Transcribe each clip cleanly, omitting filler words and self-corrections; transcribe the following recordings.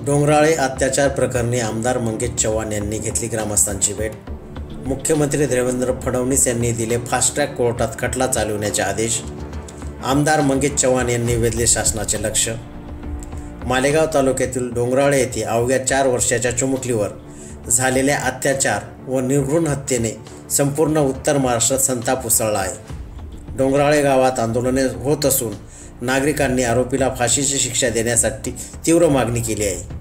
डोंगराळे अत्याचार प्रकरणी आमदार मंगेश चव्हाण यांनी घेतली ग्रामस्थांची भेट। मुख्यमंत्री देवेंद्र फडणवीस यांनी दिले फास्ट ट्रॅक कोर्टात खटला चालवण्याचे आदेश। आमदार मंगेश चव्हाण यांनी वेधले शासनाचे लक्ष। मालेगाव तालुक्यातील डोंगराळे येथे अवघ्या 4 वर्षाच्या चिमुकलीवर झालेल्या अत्याचार व निर्घृण हत्येने संपूर्ण उत्तर महाराष्ट्रात संताप उसळला आहे। डोंगराळे गावात आंदोलने होत असून नागरिकांनी आरोपीला फाशीची शिक्षा देण्यासाठी तीव्र मागणी केली आहे।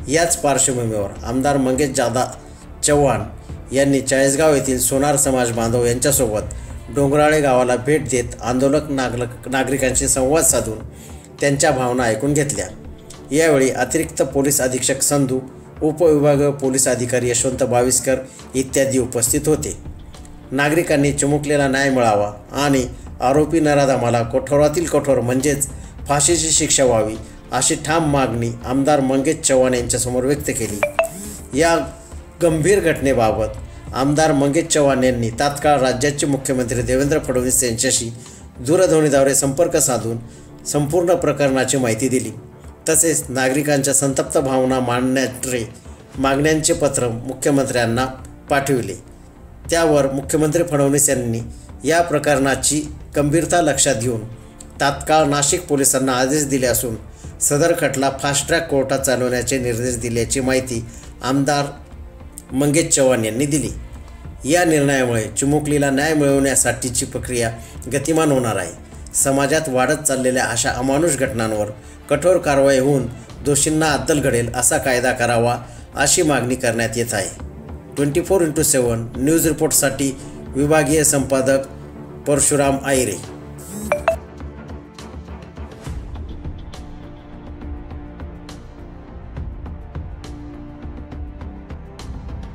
याच पार्श्वभूमीवर आमदार मंगेश दादा चव्हाण यांनी चाळीसगाव येथील सोनार समाज बांधव यांच्यासोबत डोंगराळे गावाला भेट देत आंदोलक नागरिकांशी संवाद साधून त्यांच्या भावना ऐकून घेतल्या। यावेळी अतिरिक्त पोलीस अधीक्षक संधू, उपविभागीय पोलीस अधिकारी यशवंत बाविस्कर इत्यादी उपस्थित होते। नागरिकांनी चिमुकलेला न्याय मिळावा आणि आरोपी नराधमाला कठोरातील कठोर म्हणजेच फाशीची शिक्षा व्हावी अशी ठाम मागणी आमदार मंगेश चव्हाण यांच्यासमोर व्यक्त केली। या गंभीर घटनेबाबत आमदार मंगेश चव्हाण यांनी तात्काळ राज्याचे मुख्यमंत्री देवेंद्र फडणवीस यांच्याशी दूरध्वनीद्वारे संपर्क साधून संपूर्ण प्रकरणाची माहिती दिली। तसेच नागरिकांच्या संतप्त भावना मांडणारे मागण्यांचे पत्र मुख्यमंत्र्यांना पाठविले। त्यावर मुख्यमंत्री फडणवीस यांनी या प्रकरणाची गंभीरता लक्षात घेऊन तात्काळ नाशिक पोलिसांना आदेश दिले असून सदर खटला फास्ट ट्रॅक कोर्टात चालवण्याचे निर्देश दिल्याची माहिती आमदार मंगेश चव्हाण यांनी दिली। या निर्णयामुळे चिमुकलीला न्याय मिळवण्यासाठीची प्रक्रिया गतिमान होणार आहे। समाजात वाढत चाललेल्या अशा अमानुष घटनांवर कठोर कारवाई होऊन दोषींना अद्दल घडेल असा कायदा करावा अशी मागणी करण्यात येत आहे। 24x7 न्यूज रिपोर्टसाठी विभागीय संपादक परशुराम आयरे।